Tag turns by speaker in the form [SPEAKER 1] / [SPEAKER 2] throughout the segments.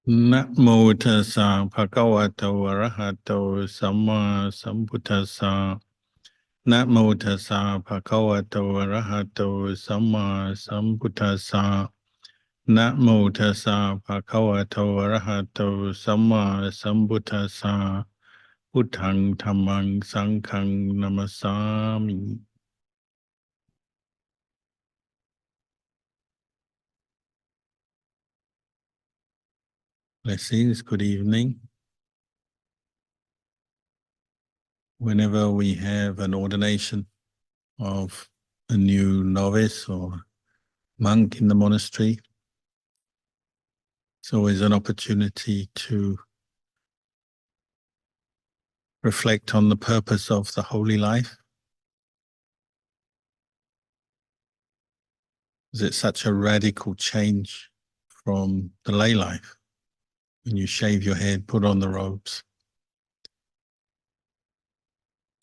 [SPEAKER 1] นะโมตัสสะภะคะวะโตอะระหะโตสัมมาสัมพุทธัสสะนะโมตัสสะภะคะวะโตอะระหะโตสัมมาสัมพุทธัสสะนะโมตัสสะภะคะวะโตอะระหะโตสัมมาสัมพุทธัสสะพุทธังธัมมังสังฆังนะมัสสามิ Blessings, good evening. Whenever we have an ordination of a new novice or monk in the monastery, it's always an opportunity to reflect on the purpose of the holy life. Is it such a radical change from the lay life when you shave your head, put on the robes?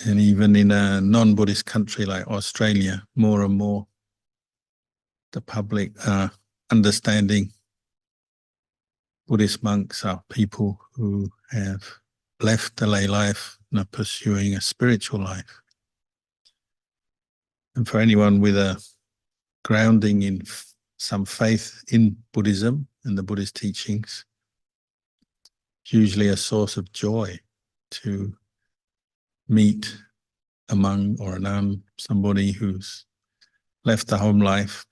[SPEAKER 1] And even in a non-Buddhist country like Australia, more and more the public are understanding Buddhist monks are people who have left the lay life and are pursuing a spiritual life. And for anyone with a grounding in some faith in Buddhism and the Buddhist teachings, it's usually a source of joy to meet a monk or a nun, somebody who's left the home life.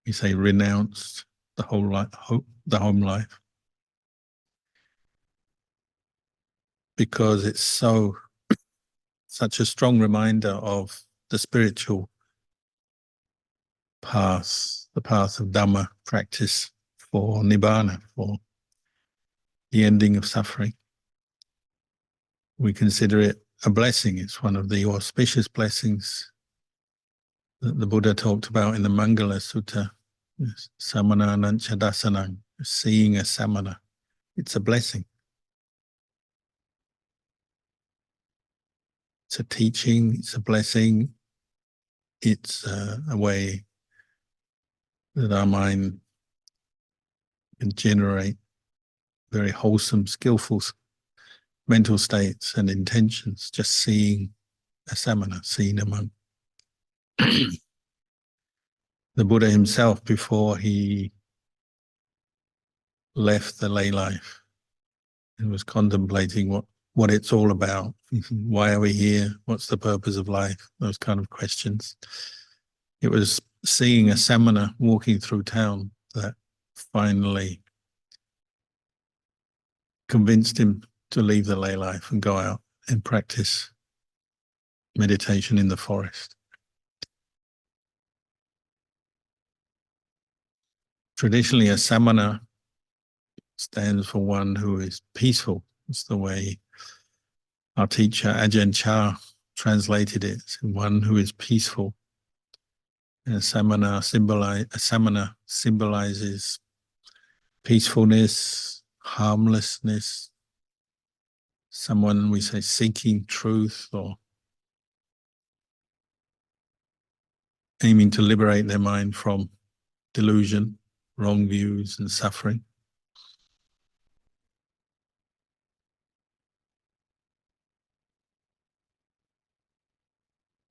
[SPEAKER 1] We say renounced the home life, because it's such a strong reminder of the spiritual path, the path of Dharma practice for Nibbana, for the ending of suffering. We consider it a blessing. It's one of the auspicious blessings that the Buddha talked about in the Mangala Sutta, Samana Nanchadasanang, seeing a samana. It's a blessing. It's a teaching, it's a blessing, it's a way that our mind can generate very wholesome, skillful mental states and intentions, just seeing a samana, seeing a monk. The Buddha himself, before he left the lay life and was contemplating what it's all about, why are we here, what's the purpose of life, those kind of questions. It was seeing a samana walking through town that finally convinced him to leave the lay life and go out and practice meditation in the forest. Traditionally, a samana stands for one who is peaceful. It's the way our teacher Ajahn translated it. It's one who is peaceful. And a samana symbolizes peacefulness, harmlessness, someone, we say, seeking truth or aiming to liberate their mind from delusion, wrong views and suffering.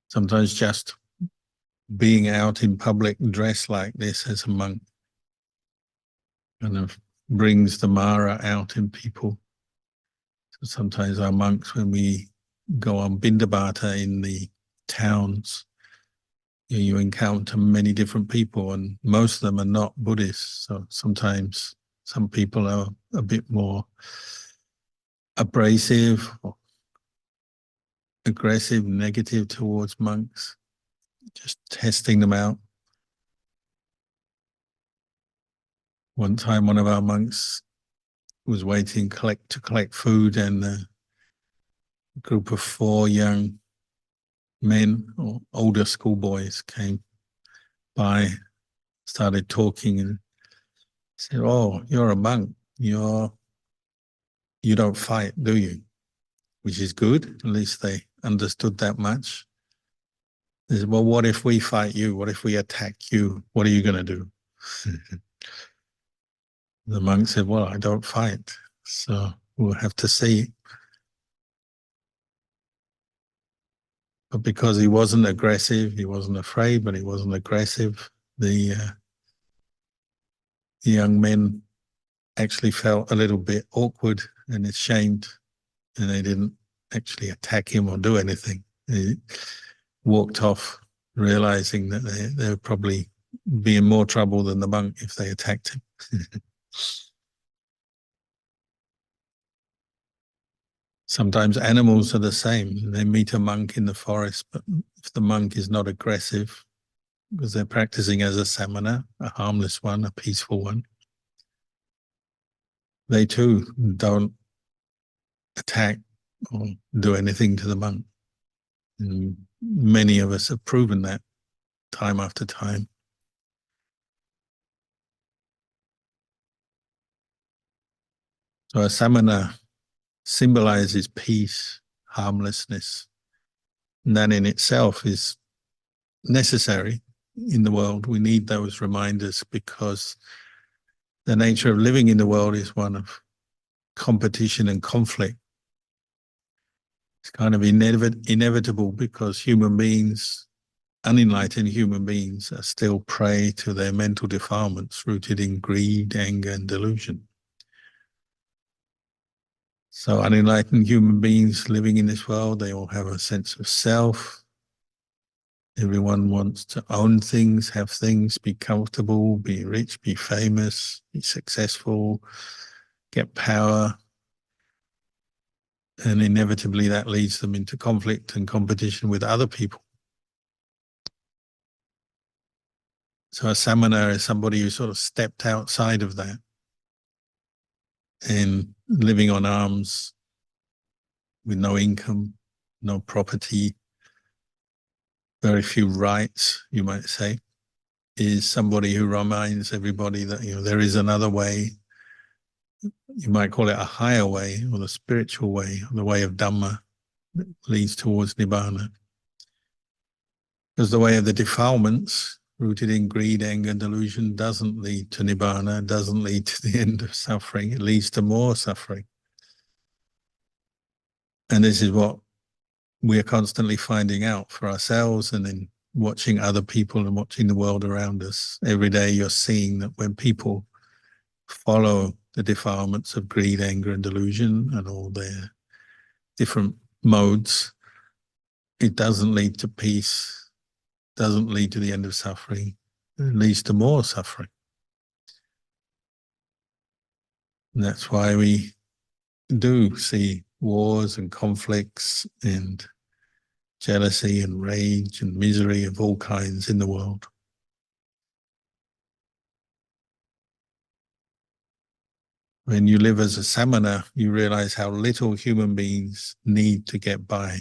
[SPEAKER 1] Sometimes just being out in public dressed like this as a monk kind of brings the Mara out in people. So sometimes our monks, when we go on Bindabata in the towns, you encounter many different people, and most of them are not Buddhists. So sometimes some people are a bit more abrasive or aggressive, negative towards monks, just testing them out. One time, one of our monks was waiting to collect food, and a group of 4 young men or older schoolboys came by, started talking, and said, "Oh, you're a monk. You don't fight, do you?" Which is good. At least they understood that much. They said, "Well, what if we fight you? What if we attack you? What are you going to do?" The monk said, well, I don't fight, so we'll have to see. But because he wasn't aggressive, he wasn't afraid, but he wasn't aggressive, the young men actually felt a little bit awkward and ashamed, and they didn't actually attack him or do anything. They walked off, realizing that they would probably be in more trouble than the monk if they attacked him. Sometimes animals are the same. They meet a monk in the forest, but if the monk is not aggressive, because they're practicing as a samana, a harmless one, a peaceful one, they too don't attack or do anything to the monk. And many of us have proven that time after time. So a samana symbolizes peace, harmlessness, and that in itself is necessary in the world. We need those reminders because the nature of living in the world is one of competition and conflict. It's kind of inevitable because human beings, unenlightened human beings, are still prey to their mental defilements rooted in greed, anger, and delusion. So unenlightened human beings living in this world, they all have a sense of self. Everyone wants to own things, have things, be comfortable, be rich, be famous, be successful, get power. And inevitably that leads them into conflict and competition with other people. So a samana is somebody who sort of stepped outside of that and living on alms with no income, no property, very few rights, you might say, is somebody who reminds everybody that, you know, there is another way. You might call it a higher way or the spiritual way, or the way of Dharma that leads towards Nibbana. Because the way of the defilements, rooted in greed, anger, and delusion, doesn't lead to Nibbana, doesn't lead to the end of suffering. It leads to more suffering. And this is what we're constantly finding out for ourselves and in watching other people and watching the world around us. Every day you're seeing that when people follow the defilements of greed, anger, and delusion and all their different modes, it doesn't lead to peace, doesn't lead to the end of suffering, it leads to more suffering. And that's why we do see wars and conflicts and jealousy and rage and misery of all kinds in the world. When you live as a samana, you realize how little human beings need to get by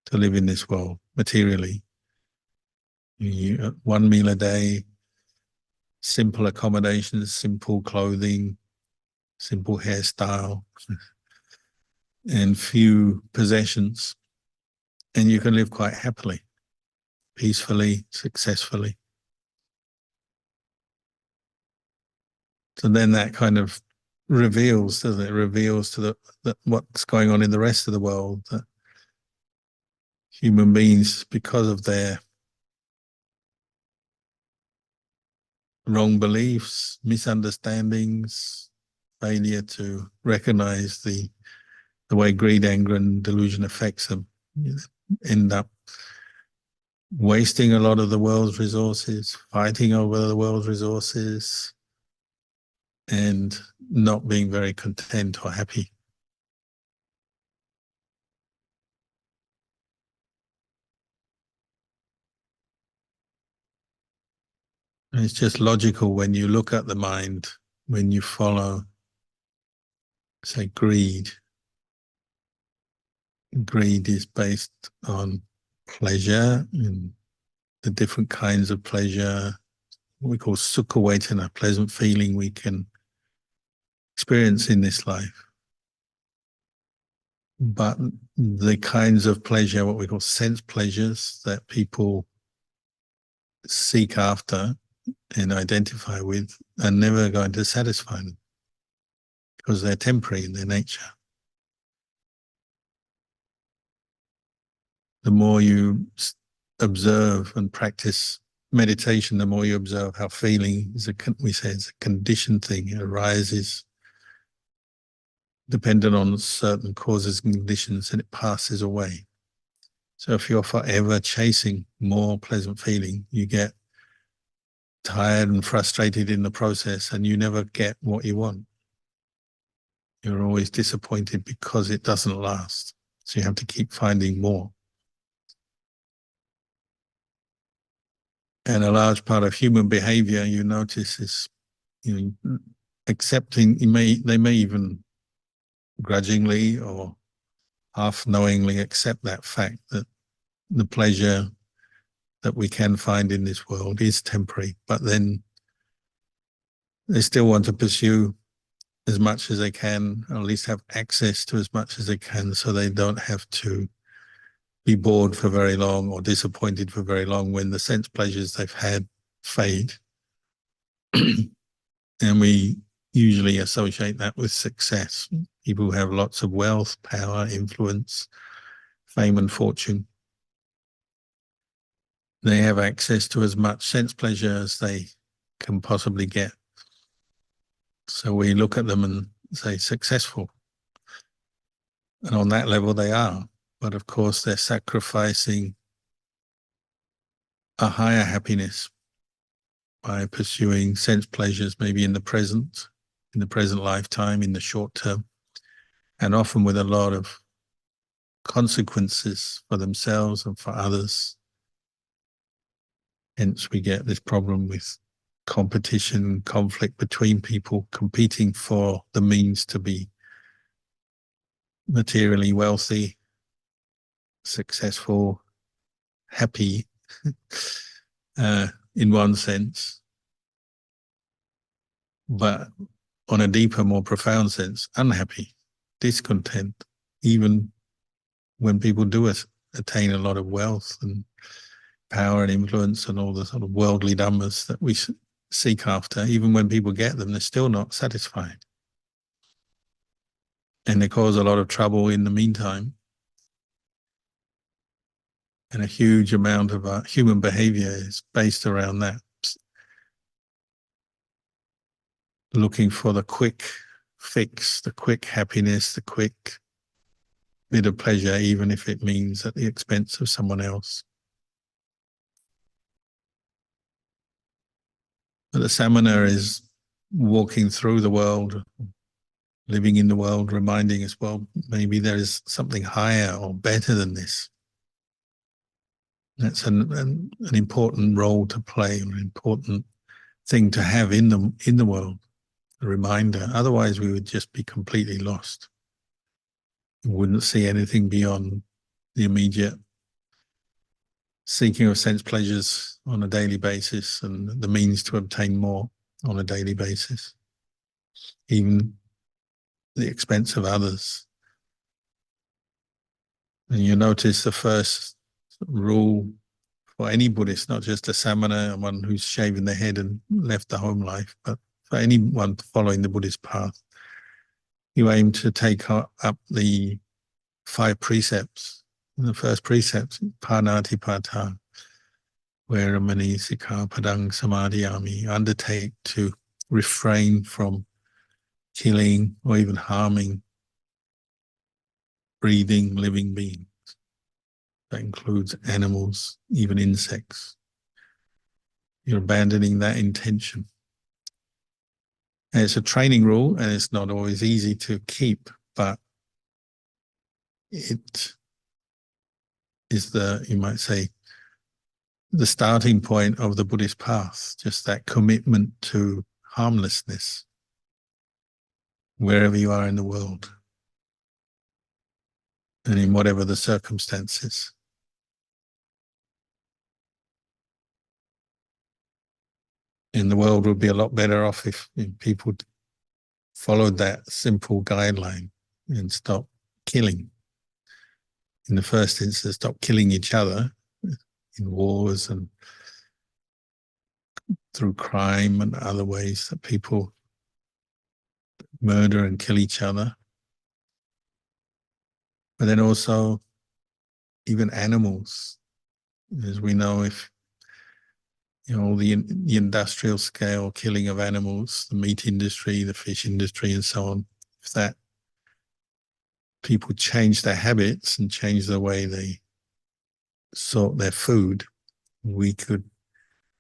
[SPEAKER 1] to live in this world materially. One meal a day, simple accommodations, simple clothing, simple hairstyle, and few possessions. And you can live quite happily, peacefully, successfully. So then that kind of reveals, doesn't it? Reveals to that what's going on in the rest of the world, that human beings, because of their wrong beliefs, misunderstandings, failure to recognize the way greed, anger, and delusion affects them, end up wasting a lot of the world's resources, fighting over the world's resources, and not being very content or happy. And it's just logical when you look at the mind, when you follow, say, greed. Greed is based on pleasure and the different kinds of pleasure, what we call sukha vedana, pleasant feeling we can experience in this life. But the kinds of pleasure, what we call sense pleasures, that people seek after and identify with, are never going to satisfy them. because they're temporary in their nature. The more you observe and practice meditation, the more you observe how feeling is we say it's a conditioned thing. It arises dependent on certain causes and conditions, and it passes away. So if you're forever chasing more pleasant feeling, you get tired and frustrated in the process, and you never get what you want. You're always disappointed because it doesn't last. So you have to keep finding more. And a large part of human behavior, you notice, is accepting. They may even grudgingly or half knowingly accept that fact that the pleasure that we can find in this world is temporary, but then they still want to pursue as much as they can, or at least have access to as much as they can, so they don't have to be bored for very long or disappointed for very long when the sense pleasures they've had fade. And we usually associate that with success. People who have lots of wealth, power, influence, fame and fortune, they have access to as much sense pleasure as they can possibly get. So we look at them and say successful. And on that level they are. But of course they're sacrificing a higher happiness by pursuing sense pleasures, maybe in the present lifetime, in the short term, and often with a lot of consequences for themselves and for others. Hence we get this problem with competition, conflict between people competing for the means to be materially wealthy, successful, happy, in one sense, but on a deeper, more profound sense, unhappy, discontent, even when people do attain a lot of wealth and power and influence and all the sort of worldly dhammas that we seek after. Even when people get them, they're still not satisfied. And they cause a lot of trouble in the meantime. And a huge amount of our human behavior is based around that. Looking for the quick fix, the quick happiness, the quick bit of pleasure, even if it means at the expense of someone else. But the samana is walking through the world, living in the world, reminding us, well, maybe there is something higher or better than this. That's an important role to play, an important thing to have in the world, a reminder. Otherwise, we would just be completely lost. We wouldn't see anything beyond the immediate seeking of sense pleasures on a daily basis and the means to obtain more on a daily basis, even the expense of others. And you notice the first rule for any Buddhist, not just a samana, one who's shaven their head and left the home life, but for anyone following the Buddhist path, you aim to take up the 5 precepts. And the first precept, panatipata, Veramani Sikkhapadang Samadhiyami, undertake to refrain from killing or even harming breathing living beings. That includes animals, even insects. You're abandoning that intention. And it's a training rule, and it's not always easy to keep, but it is you might say, the starting point of the Buddhist path, just that commitment to harmlessness wherever you are in the world and in whatever the circumstances. And the world would be a lot better off if people followed that simple guideline and stopped killing. In the first instance, stop killing each other in wars and through crime and other ways that people murder and kill each other. But then also even animals, as we know, if the industrial scale killing of animals, the meat industry, the fish industry, and so on, if that people change their habits and change the way they sort their food, we could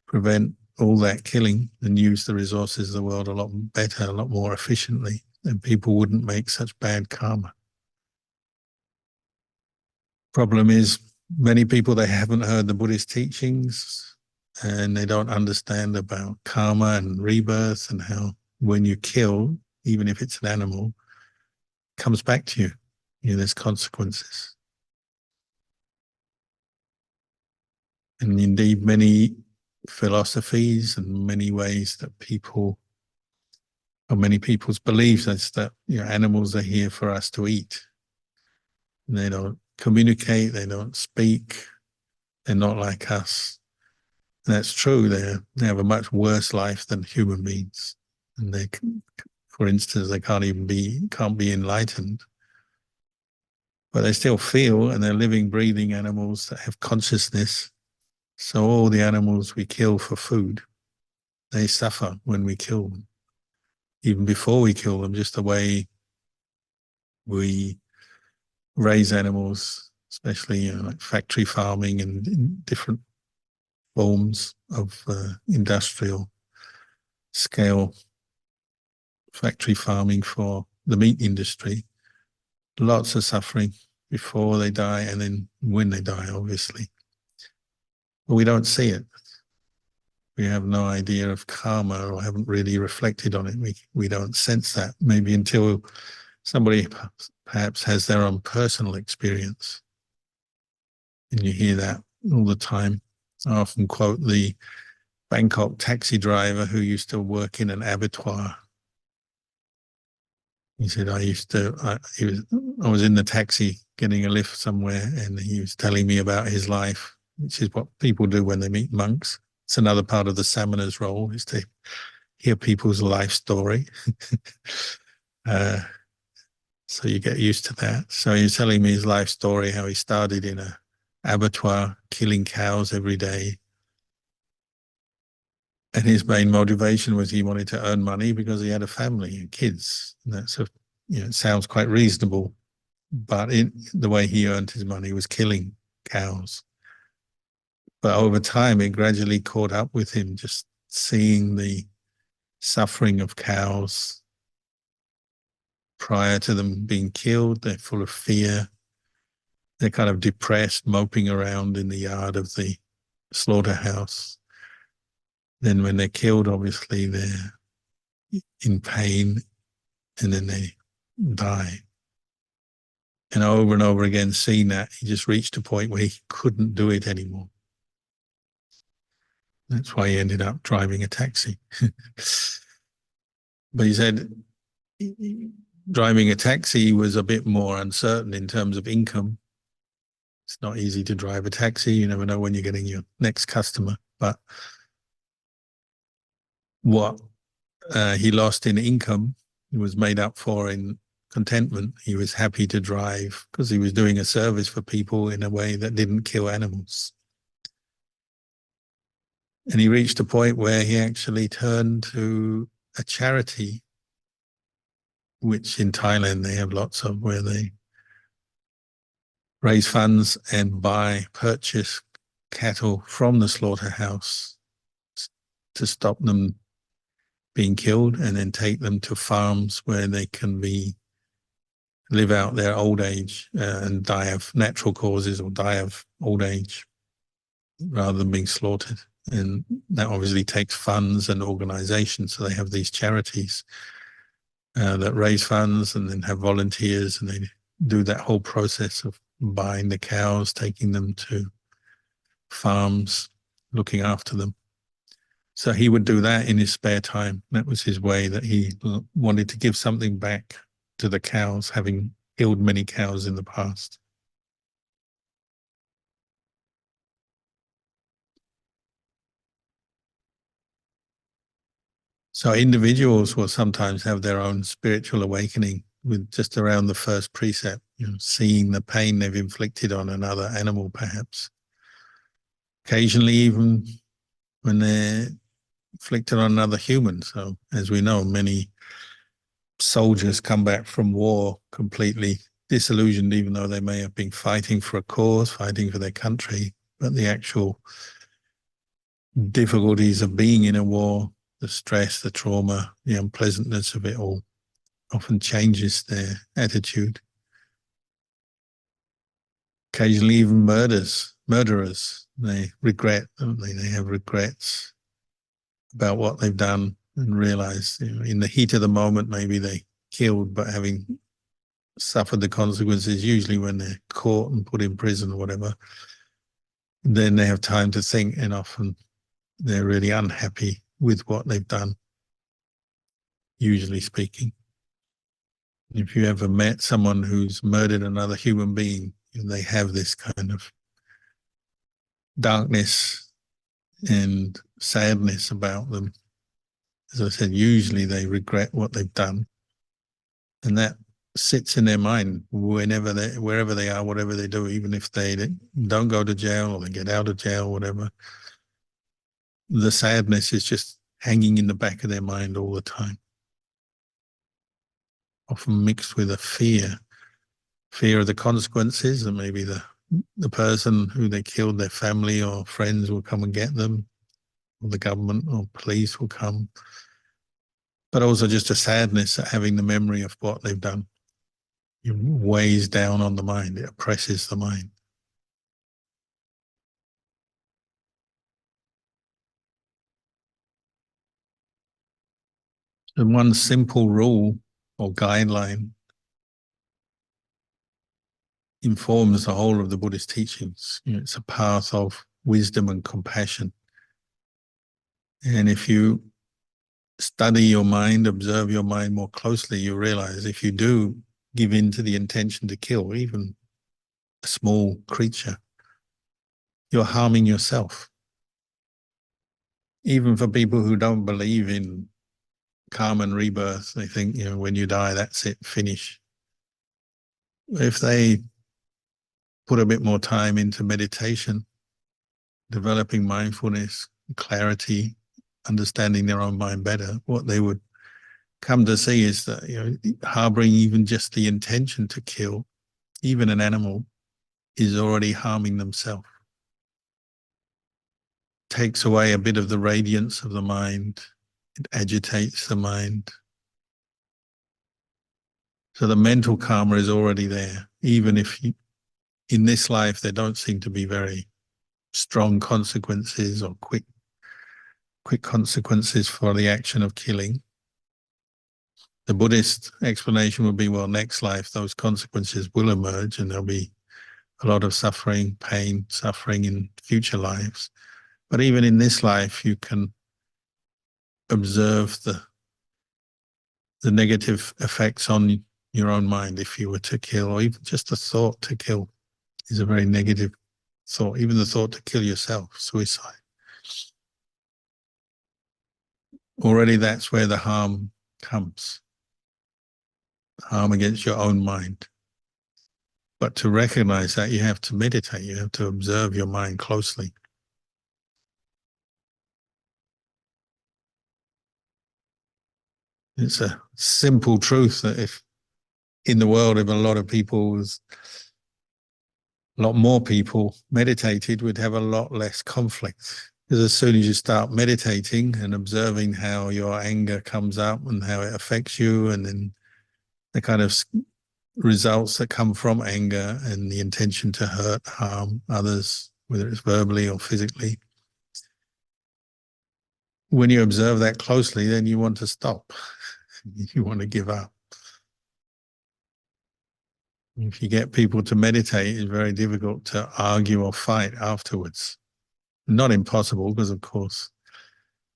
[SPEAKER 1] prevent all that killing and use the resources of the world a lot better, a lot more efficiently, and people wouldn't make such bad karma. Problem is, many people, they haven't heard the Buddhist teachings and they don't understand about karma and rebirth and how when you kill, even if it's an animal, it comes back to you. There's consequences. And indeed, many philosophies and many ways that people, or many people's beliefs is that animals are here for us to eat. And they don't communicate, they don't speak, they're not like us. And that's true. They have a much worse life than human beings. And they, for instance, they can't be enlightened. But they still feel, and they're living, breathing animals that have consciousness. So all the animals we kill for food, they suffer when we kill them. Even before we kill them, just the way we raise animals, especially like factory farming and in different forms of industrial scale factory farming for the meat industry. Lots of suffering before they die and then when they die, obviously. But we don't see it. We have no idea of karma or haven't really reflected on it. We don't sense that, maybe until somebody perhaps has their own personal experience. And you hear that all the time. I often quote the Bangkok taxi driver who used to work in an abattoir. He said, I was in the taxi getting a lift somewhere, and he was telling me about his life, which is what people do when they meet monks. It's another part of the samanas role, is to hear people's life story. So you get used to that. So he was telling me his life story, how he started in a abattoir, killing cows every day. And his main motivation was he wanted to earn money because he had a family and kids. And that's it sounds quite reasonable, but the way he earned his money was killing cows. But over time, it gradually caught up with him, just seeing the suffering of cows prior to them being killed. They're full of fear. They're kind of depressed, moping around in the yard of the slaughterhouse. Then when they're killed, obviously they're in pain, and then they die. And over again, seeing that, he just reached a point where he couldn't do it anymore. That's why he ended up driving a taxi. But he said driving a taxi was a bit more uncertain in terms of income. It's not easy to drive a taxi. You never know when you're getting your next customer. But what he lost in income was made up for in contentment. He was happy to drive because he was doing a service for people in a way that didn't kill animals. And he reached a point where he actually turned to a charity, which in Thailand they have lots of, where they raise funds and purchase cattle from the slaughterhouse to stop them being killed, and then take them to farms where they can live out their old age and die of natural causes or die of old age rather than being slaughtered. And that obviously takes funds and organizations. So they have these charities that raise funds and then have volunteers, and they do that whole process of buying the cows, taking them to farms, looking after them. So he would do that in his spare time. That was his way, that he wanted to give something back to the cows, having killed many cows in the past. So individuals will sometimes have their own spiritual awakening with just around the first precept, seeing the pain they've inflicted on another animal, perhaps. Occasionally, even when they're inflicted on another human. So, as we know, many soldiers come back from war completely disillusioned, even though they may have been fighting for a cause, fighting for their country, but the actual difficulties of being in a war, the stress, the trauma, the unpleasantness of it all often changes their attitude. Occasionally even murderers, they regret, don't they? They have regrets about what they've done and realize, in the heat of the moment, maybe they killed, but having suffered the consequences, usually when they're caught and put in prison or whatever, then they have time to think, and often they're really unhappy with what they've done, usually speaking. If you ever met someone who's murdered another human being, they have this kind of darkness and sadness about them. As I said, usually they regret what they've done, and that sits in their mind wherever they are, whatever they do, even if they don't go to jail or they get out of jail, whatever. The sadness is just hanging in the back of their mind all the time, often mixed with a fear of the consequences, and maybe the person who they killed, their family or friends, will come and get them, or the government or police will come. But also just a sadness at having the memory of what they've done. It weighs down on the mind, it oppresses the mind. And one simple rule or guideline informs the whole of the Buddhist teachings. It's a path of wisdom and compassion. And if you study your mind, observe your mind more closely, you realize if you do give in to the intention to kill even a small creature, you're harming yourself. Even for people who don't believe in karma and rebirth, they think, when you die, that's it, finish. If they put a bit more time into meditation, developing mindfulness, clarity, understanding their own mind better, what they would come to see is that, harboring even just the intention to kill, even an animal, is already harming themselves. Takes away a bit of the radiance of the mind. It agitates the mind. So the mental karma is already there, even if in this life there don't seem to be very strong consequences or quick consequences for the action of killing. The Buddhist explanation would be, well, next life those consequences will emerge and there'll be a lot of suffering, pain, suffering in future lives. But even in this life, you can observe the negative effects on your own mind if you were to kill, or even just the thought to kill is a very negative thought. Even the thought to kill yourself, suicide. Already that's where the harm comes. Harm against your own mind. But to recognize that, you have to meditate, you have to observe your mind closely. It's a simple truth that if in the world, if a lot of people, a lot more people meditated, we'd have a lot less conflict. Because as soon as you start meditating and observing how your anger comes up and how it affects you, and then the kind of results that come from anger and the intention to hurt, harm others, whether it's verbally or physically, when you observe that closely, then you want to stop. You want to give up. If you get people to meditate, it's very difficult to argue or fight afterwards. Not impossible, because of course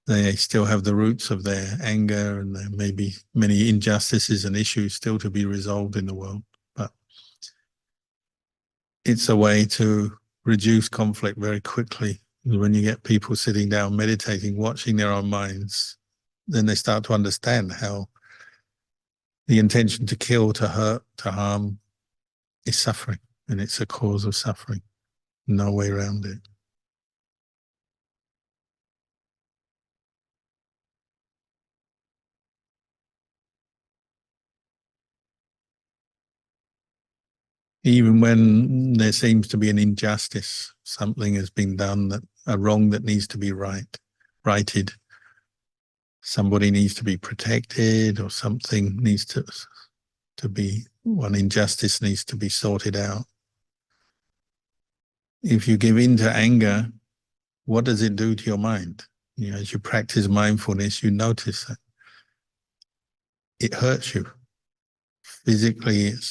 [SPEAKER 1] they still have the roots of their anger, and there may be many injustices and issues still to be resolved in the world. But it's a way to reduce conflict very quickly. When you get people sitting down meditating, watching their own minds, then they start to understand how the intention to kill, to hurt, to harm is suffering, and it's a cause of suffering. No way around it. Even when there seems to be an injustice, something has been done, that a wrong that needs to be righted, somebody needs to be protected, or something needs to be, one injustice needs to be sorted out. If you give in to anger, what does it do to your mind? As you practice mindfulness, you notice that it hurts you. Physically, it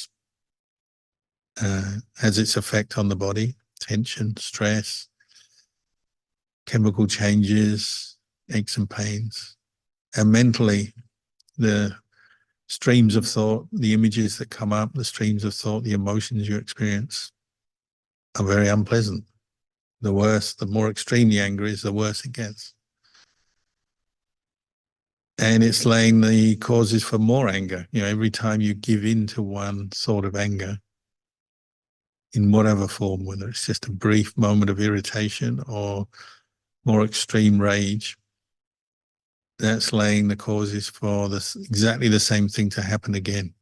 [SPEAKER 1] has its effect on the body, tension, stress, chemical changes, aches and pains. And mentally, the streams of thought, the images that come up, the streams of thought, the emotions you experience are very unpleasant. The worse, the more extreme the anger is, the worse it gets. And it's laying the causes for more anger. Every time you give in to one sort of anger, in whatever form, whether it's just a brief moment of irritation or more extreme rage, that's laying the causes for exactly the same thing to happen again.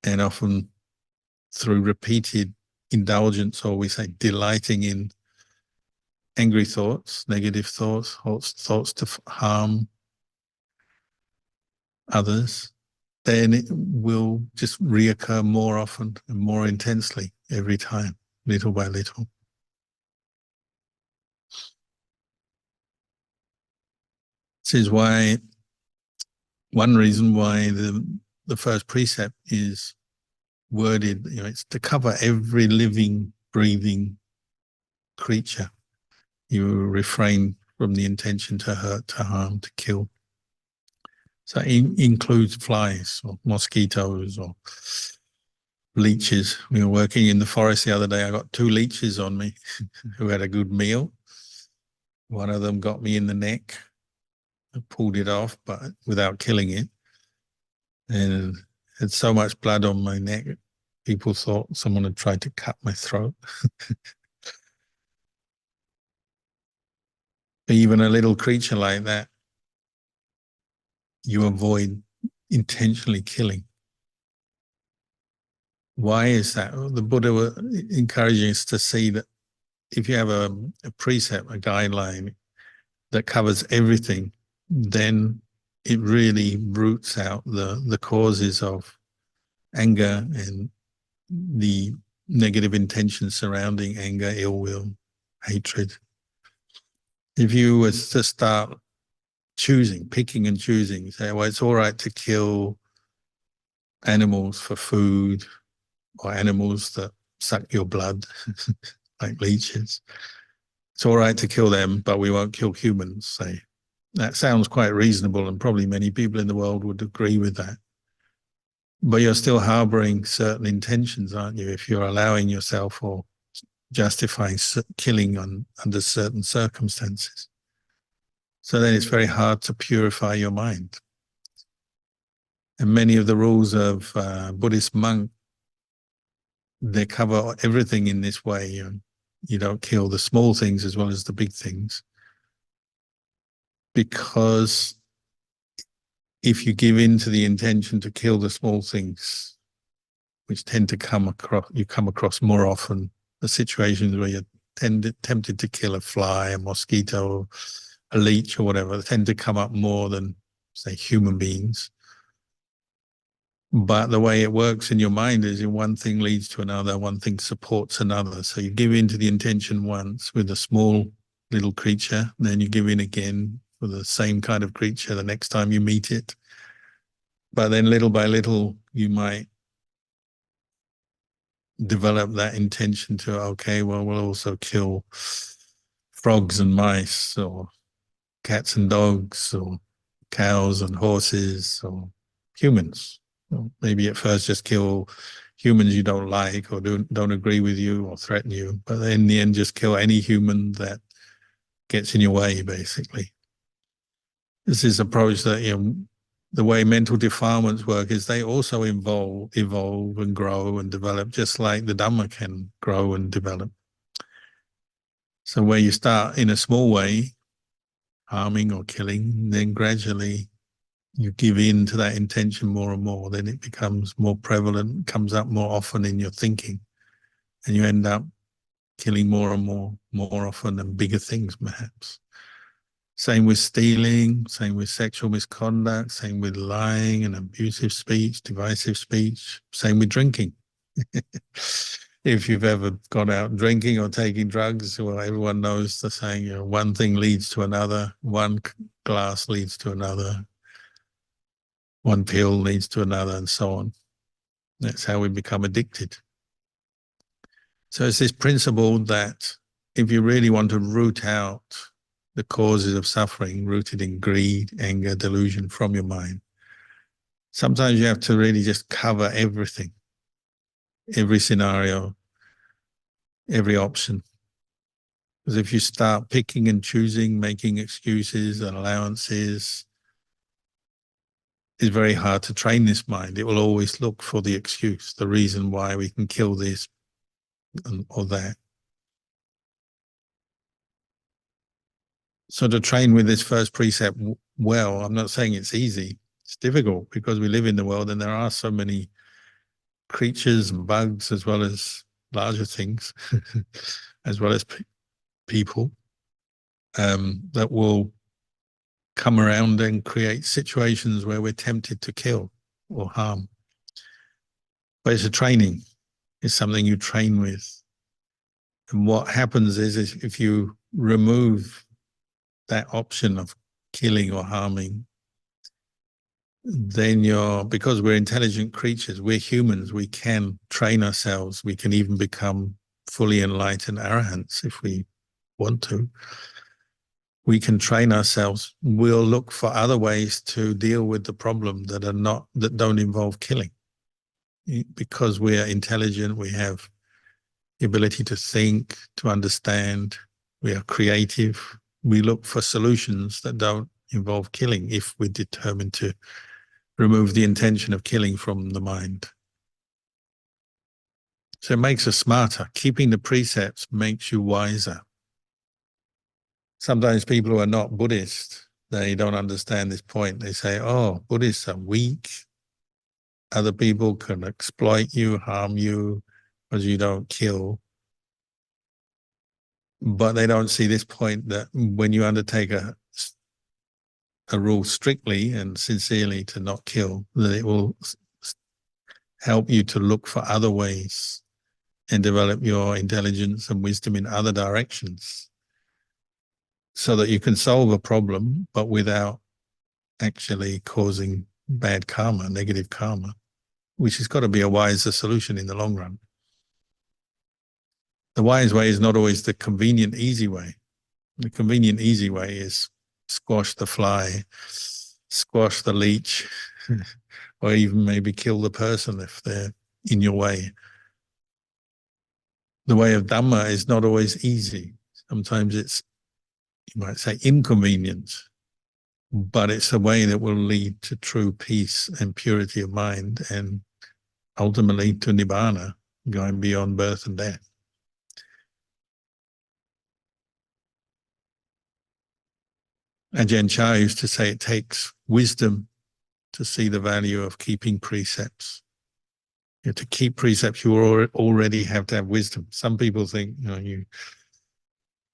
[SPEAKER 1] And often through repeated indulgence, or we say delighting in angry thoughts, negative thoughts, thoughts to harm others, then it will just reoccur more often and more intensely every time, little by little. This is why, one reason why the first precept is worded, it's to cover every living, breathing creature. You refrain from the intention to hurt, to harm, to kill. So it includes flies or mosquitoes or leeches. We were working in the forest the other day. I got 2 leeches on me who had a good meal. One of them got me in the neck. I pulled it off, but without killing it. And had so much blood on my neck, people thought someone had tried to cut my throat. Even a little creature like that, you avoid intentionally killing. Why is that? The Buddha was encouraging us to see that if you have a precept, a guideline that covers everything, then it really roots out the causes of anger and the negative intentions surrounding anger, ill will, hatred. If you were to start picking and choosing, say, well, it's all right to kill animals for food, or animals that suck your blood, like leeches. It's all right to kill them, but we won't kill humans, say. That sounds quite reasonable, and probably many people in the world would agree with that. But you're still harboring certain intentions, aren't you, if you're allowing yourself or justifying killing under certain circumstances. So then it's very hard to purify your mind. And many of the rules of Buddhist monk, they cover everything in this way. You don't kill the small things as well as the big things. Because if you give in to the intention to kill the small things, which tend to come across more often, the situations where you're tempted to kill a fly, a mosquito, a leech or whatever, they tend to come up more than, say, human beings. But the way it works in your mind is one thing leads to another, one thing supports another. So you give in to the intention once with a small little creature, then you give in again for the same kind of creature the next time you meet it. But then little by little, you might develop that intention to, okay, well, we'll also kill frogs and mice, or cats and dogs, or cows and horses, or humans. Or maybe at first just kill humans you don't like or don't agree with you or threaten you, but in the end just kill any human that gets in your way, basically. This is approach that, the way mental defilements work is they also evolve and grow and develop, just like the Dharma can grow and develop. So where you start in a small way, harming or killing, then gradually you give in to that intention more and more, then it becomes more prevalent, comes up more often in your thinking, and you end up killing more and more often and bigger things, perhaps. Same with stealing, same with sexual misconduct, same with lying and abusive speech, divisive speech, same with drinking. If you've ever gone out drinking or taking drugs, well, everyone knows the saying, one thing leads to another, one glass leads to another, one pill leads to another, and so on. That's how we become addicted. So it's this principle that if you really want to root out the causes of suffering rooted in greed, anger, delusion from your mind, sometimes you have to really just cover everything, every scenario, every option. Because if you start picking and choosing, making excuses and allowances, it's very hard to train this mind. It will always look for the excuse, the reason why we can kill this or that. So to train with this first precept well, I'm not saying it's easy. It's difficult because we live in the world and there are so many creatures and bugs as well as larger things, as well as people, that will come around and create situations where we're tempted to kill or harm. But it's a training. It's something you train with. And what happens is if you remove that option of killing or harming, then because we're intelligent creatures, we're humans, we can train ourselves, we can even become fully enlightened arahants if we want to. We can train ourselves. We'll look for other ways to deal with the problem that don't involve killing. Because we are intelligent, we have the ability to think, to understand, we are creative. We look for solutions that don't involve killing if we're determined to remove the intention of killing from the mind. So it makes us smarter. Keeping the precepts makes you wiser. Sometimes people who are not Buddhist, they don't understand this point. They say, oh, Buddhists are weak. Other people can exploit you, harm you, because you don't kill. But they don't see this point that when you undertake a rule strictly and sincerely to not kill, that it will help you to look for other ways and develop your intelligence and wisdom in other directions so that you can solve a problem, but without actually causing bad karma, negative karma, which has got to be a wiser solution in the long run. The wise way is not always the convenient, easy way. The convenient, easy way is squash the fly, squash the leech, or even maybe kill the person if they're in your way. The way of Dhamma is not always easy. Sometimes it's, you might say, inconvenient, but it's a way that will lead to true peace and purity of mind and ultimately to Nibbana, going beyond birth and death. Ajahn Chah used to say it takes wisdom to see the value of keeping precepts. To keep precepts, you already have to have wisdom. Some people think,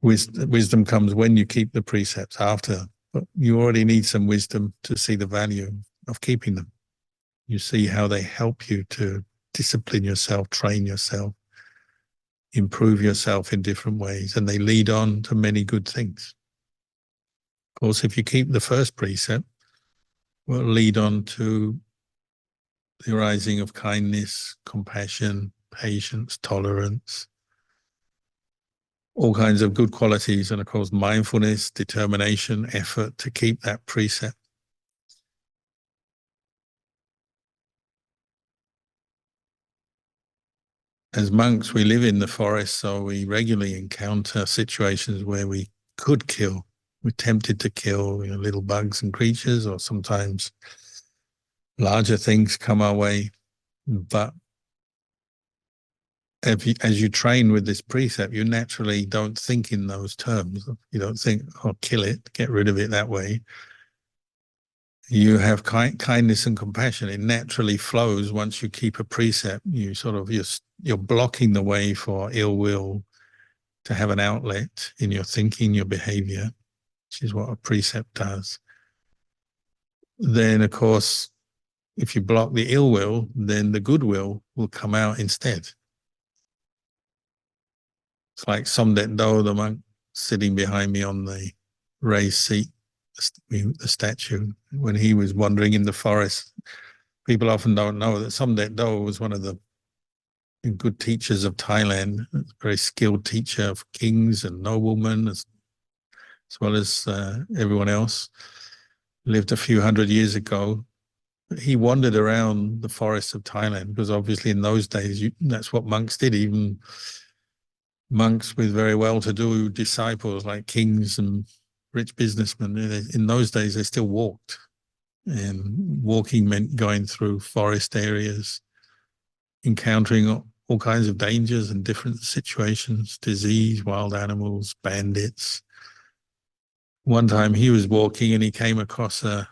[SPEAKER 1] wisdom comes when you keep the precepts, after, but you already need some wisdom to see the value of keeping them. You see how they help you to discipline yourself, train yourself, improve yourself in different ways, and they lead on to many good things. Of course, if you keep the first precept, will lead on to the arising of kindness, compassion, patience, tolerance, all kinds of good qualities, and of course mindfulness, determination, effort to keep that precept. As monks, we live in the forest, so we regularly encounter situations where we could kill, we're tempted to kill little bugs and creatures, or sometimes larger things come our way. But as you train with this precept, you naturally don't think in those terms. You don't think, "Oh, kill it, get rid of it that way." You have kindness and compassion. It naturally flows once you keep a precept. You're blocking the way for ill will to have an outlet in your thinking, your behavior, which is what a precept does. Then, of course, if you block the ill will, then the goodwill will come out instead. It's like Somdet Do, the monk sitting behind me on the raised seat, the statue, when he was wandering in the forest. People often don't know that Somdet Do was one of the good teachers of Thailand, a very skilled teacher of kings and noblemen, as well as everyone else. Lived a few hundred years ago. He wandered around the forests of Thailand because obviously in those days, that's what monks did. Even monks with very well-to-do disciples like kings and rich businessmen, in those days they still walked. And walking meant going through forest areas, encountering all kinds of dangers and different situations, disease, wild animals, bandits. One time he was walking and he came across a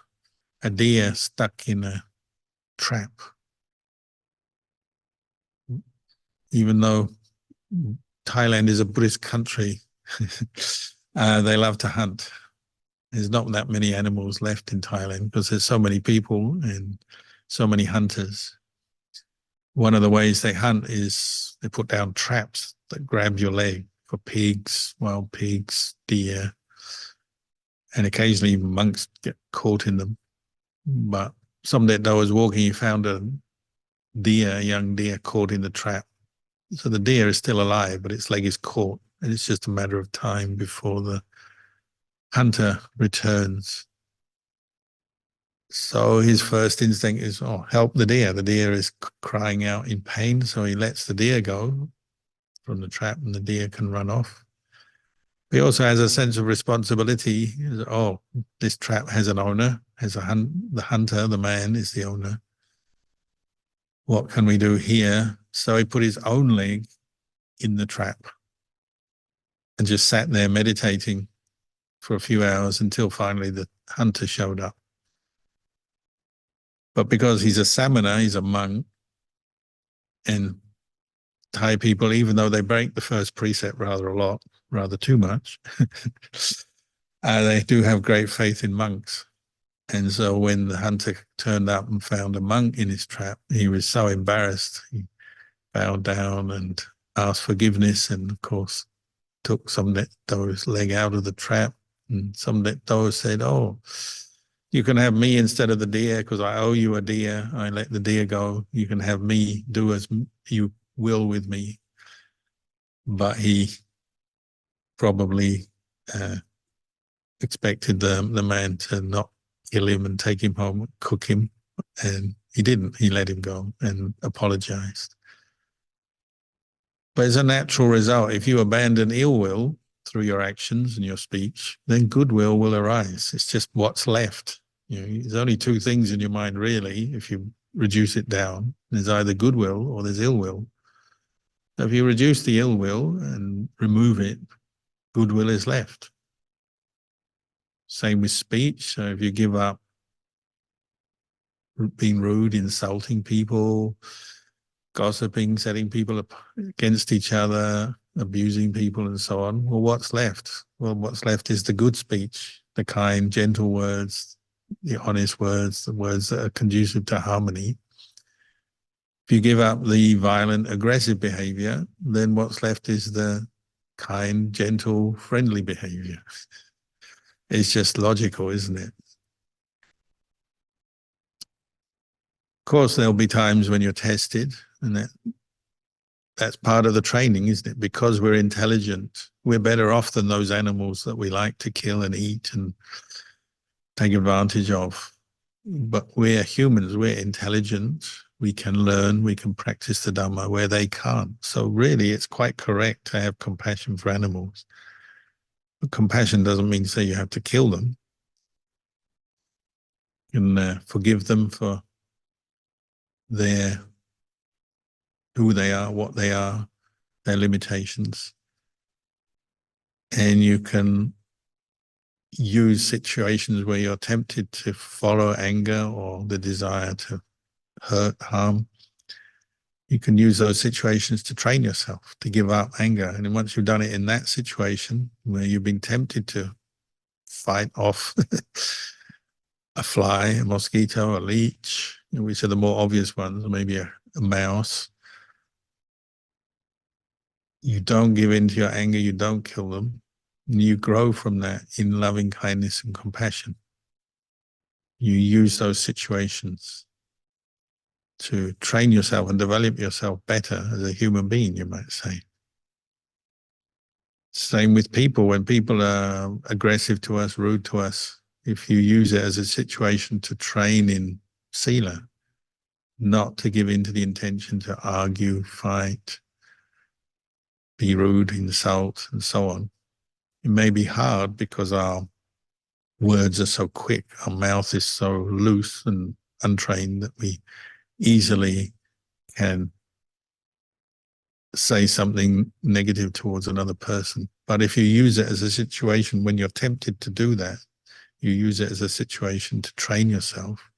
[SPEAKER 1] deer stuck in a trap. Even though Thailand is a Buddhist country, they love to hunt. There's not that many animals left in Thailand because there's so many people and so many hunters. One of the ways they hunt is they put down traps that grab your leg for pigs, wild pigs, deer, and occasionally even monks get caught in them. But Somdet Do was walking, he found a young deer caught in the trap. So the deer is still alive, but its leg is caught, and it's just a matter of time before the hunter returns. So his first instinct is, "Oh, help the deer." The deer is crying out in pain, so he lets the deer go from the trap and the deer can run off. He also has a sense of responsibility. "Oh, this trap has an owner, the hunter, the man is the owner. What can we do here?" So he put his own leg in the trap and just sat there meditating for a few hours until finally the hunter showed up. But because he's a samana, he's a monk, and Thai people, even though they break the first precept rather too much, they do have great faith in monks. And so when the hunter turned up and found a monk in his trap, he was so embarrassed. He bowed down and asked forgiveness, and of course took Somdet Do's leg out of the trap. And Somdet Do said, "Oh, you can have me instead of the deer because I owe you a deer. I let the deer go. You can have me, do as you will with me." But he probably expected the man to not kill him and take him home and cook him. And he didn't. He let him go and apologized. But it's a natural result. If you abandon ill will through your actions and your speech, then goodwill will arise. It's just what's left. There's only two things in your mind, really, if you reduce it down. There's either goodwill or there's ill will. So if you reduce the ill will and remove it, goodwill is left. Same with speech. So if you give up being rude, insulting people, gossiping, setting people up against each other, abusing people and so on, well, what's left? Well, what's left is the good speech, the kind, gentle words, the honest words, the words that are conducive to harmony. If you give up the violent, aggressive behavior, then what's left is the kind, gentle, friendly behavior. It's just logical, isn't it? Of course, there'll be times when you're tested, and that's part of the training, isn't it? Because we're intelligent, we're better off than those animals that we like to kill and eat and take advantage of. But we're humans, we're intelligent, we can learn, we can practice the Dharma where they can't. So really, it's quite correct to have compassion for animals. But compassion doesn't mean to say you have to kill them. You can forgive them for their who they are, what they are, their limitations. And you can use situations where you're tempted to follow anger or the desire to hurt, harm. You can use those situations to train yourself to give up anger. And then once you've done it in that situation where you've been tempted to fight off a fly, a mosquito, a leech, which are the more obvious ones, or maybe a mouse, you don't give in to your anger, you don't kill them. And you grow from that in loving kindness and compassion. You use those situations to train yourself and develop yourself better as a human being, you might say. Same with people. When people are aggressive to us, rude to us, if you use it as a situation to train in sila, not to give in to the intention to argue, fight, be rude, insult, and so on. It may be hard because our words are so quick, our mouth is so loose and untrained that we easily can say something negative towards another person. But if you use it as a situation when you're tempted to do that, you use it as a situation to train yourself,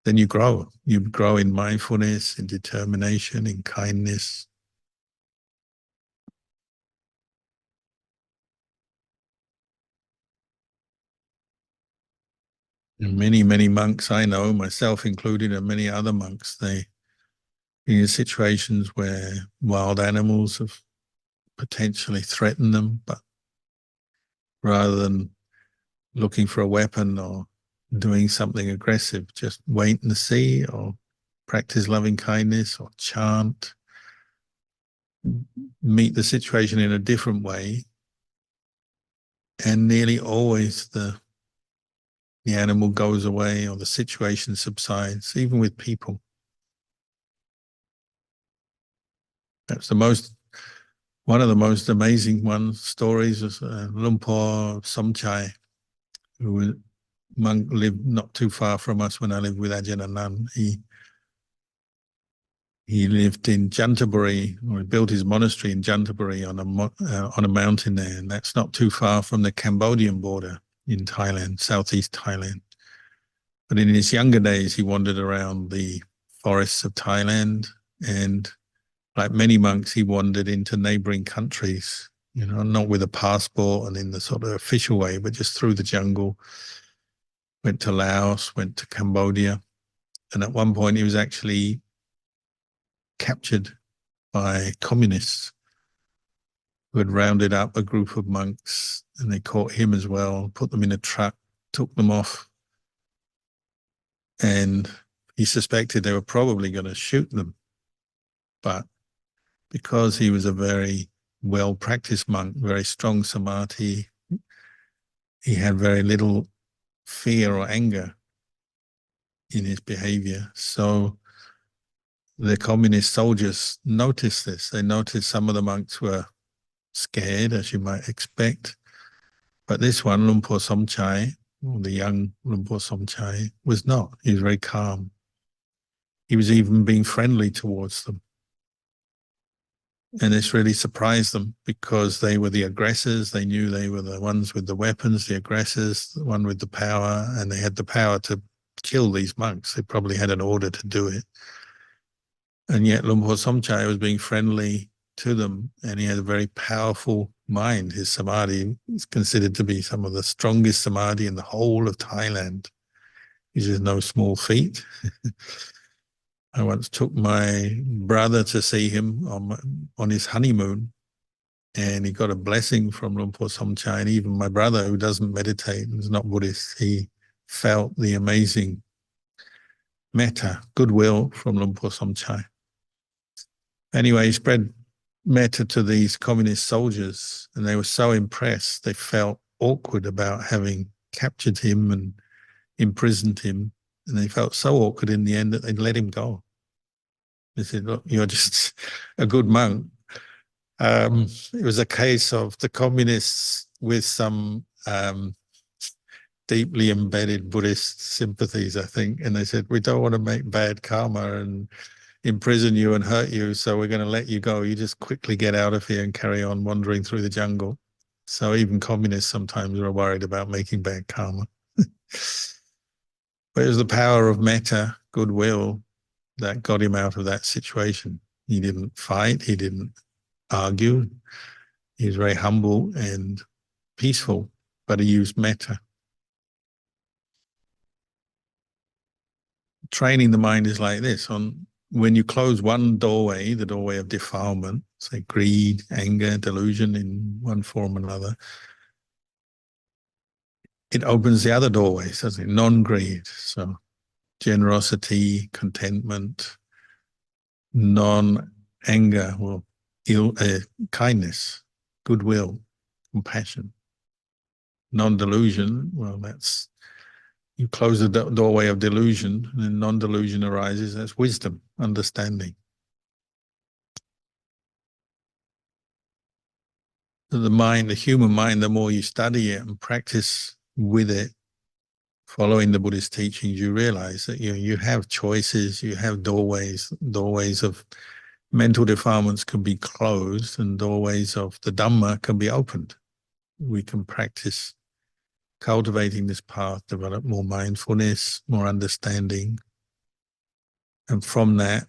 [SPEAKER 1] then you grow. You grow in mindfulness, in determination, in kindness. And many, many monks I know, myself included, and many other monks, they in situations where wild animals have potentially threatened them, but rather than looking for a weapon or doing something aggressive, just wait and see or practice loving kindness or chant, meet the situation in a different way. And nearly always the animal goes away or the situation subsides, even with people. That's one of the most amazing stories is Lumpur Somchai, who was monk, lived not too far from us when I lived with Ajahn. He lived in Jantaburi, or he built his monastery in Jantaburi on a mountain there, and that's not too far from the Cambodian border in Thailand, southeast Thailand. But in his younger days, he wandered around the forests of Thailand, and like many monks, he wandered into neighboring countries, not with a passport and in the sort of official way, but just through the jungle. Went to Laos, went to Cambodia, and at one point he was actually captured by communists who had rounded up a group of monks, and they caught him as well, put them in a truck, took them off, and he suspected they were probably going to shoot them. But because he was a very well-practiced monk, very strong samadhi, he had very little fear or anger in his behavior. So the communist soldiers noticed this. They noticed some of the monks were scared, as you might expect. But this one, Lumpur Somchai, the young Lumpur Somchai, was not. He was very calm. He was even being friendly towards them. And this really surprised them because they were the aggressors. They knew they were the ones with the weapons, the aggressors, the one with the power, and they had the power to kill these monks. They probably had an order to do it. And yet Lumpur Somchai was being friendly to them, and he had a very powerful mind. His samadhi is considered to be some of the strongest samadhi in the whole of Thailand, which is no small feat. I once took my brother to see him on his honeymoon, and he got a blessing from Lumpur Somchai. And even my brother, who doesn't meditate and is not Buddhist, he felt the amazing metta, goodwill from Lumpur Somchai. Anyway, he spread metta to these communist soldiers, and they were so impressed. They felt awkward about having captured him and imprisoned him, and they felt so awkward in the end that they'd let him go. They said, look, you're just a good monk, It was a case of the communists with some deeply embedded Buddhist sympathies, I think, and they said, we don't want to make bad karma and imprison you and hurt you, so we're going to let you go. You just quickly get out of here and carry on wandering through the jungle. So even communists sometimes are worried about making bad karma. But it was the power of metta, goodwill, that got him out of that situation. He didn't fight, he didn't argue. He was very humble and peaceful, but he used metta. Training the mind is like this. When you close one doorway, the doorway of defilement, say greed, anger, delusion in one form or another, it opens the other doorways, doesn't it? Non-greed, so generosity, contentment, non-anger, well, kindness, goodwill, compassion. Non-delusion, well, that's you close the doorway of delusion, and then non-delusion arises. That's wisdom, understanding. The mind, the human mind, the more you study it and practice with it, following the Buddhist teachings, you realize that you have choices, you have doorways of mental defilements can be closed and doorways of the Dhamma can be opened. We can practice cultivating this path, develop more mindfulness, more understanding. And from that,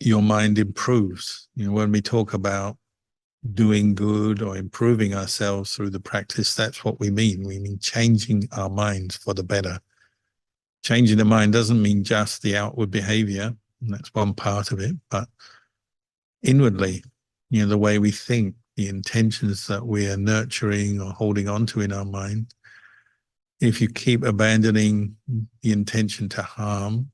[SPEAKER 1] your mind improves. When we talk about doing good or improving ourselves through the practice, that's what we mean. We mean changing our minds for the better. Changing the mind doesn't mean just the outward behavior, and that's one part of it, but inwardly, the way we think, the intentions that we are nurturing or holding on to in our mind. If you keep abandoning the intention to harm,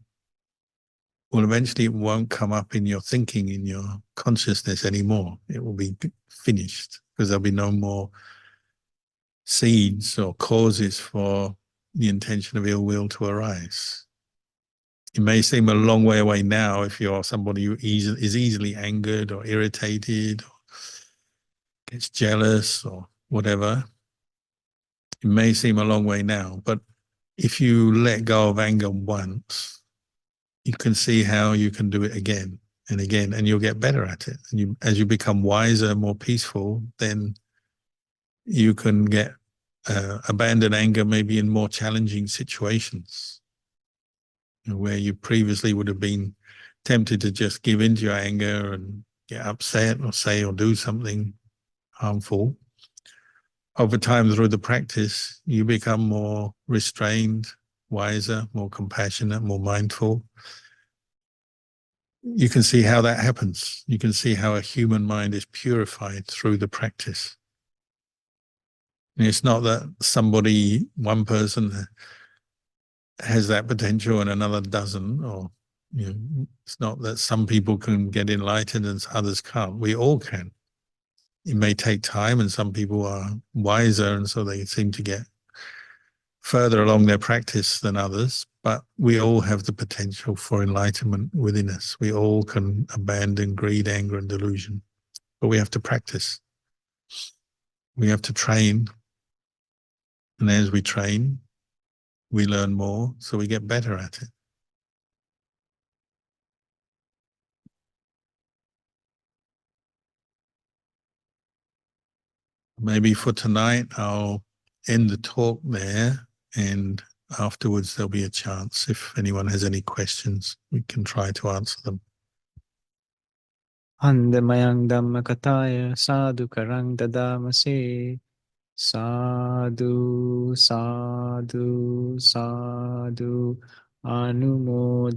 [SPEAKER 1] well, eventually it won't come up in your thinking, in your consciousness anymore. It will be finished because there'll be no more seeds or causes for the intention of ill will to arise. It may seem a long way away now if you're somebody who is easily angered or irritated or gets jealous or whatever. It may seem a long way now, but if you let go of anger once, you can see how you can do it again and again, and you'll get better at it. And as you become wiser, more peaceful, then you can get abandon anger maybe in more challenging situations where you previously would have been tempted to just give in to your anger and get upset or say or do something harmful. Over time, through the practice, you become more restrained, wiser, more compassionate, more mindful. You can see how that happens. You can see how a human mind is purified through the practice. And it's not that one person has that potential and another doesn't, or it's not that some people can get enlightened and others can't. We all can. It may take time, and some people are wiser, and so they seem to get further along their practice than others. But we all have the potential for enlightenment within us. We all can abandon greed, anger, and delusion. But we have to practice. We have to train. And as we train, we learn more, so we get better at it. Maybe for tonight, I'll end the talk there, and afterwards there'll be a chance. If anyone has any questions, we can try to answer them.
[SPEAKER 2] Andamayang Dhammakataya Sadhu Karang Dadamase Sadhu Sadhu Sadhu Anumodami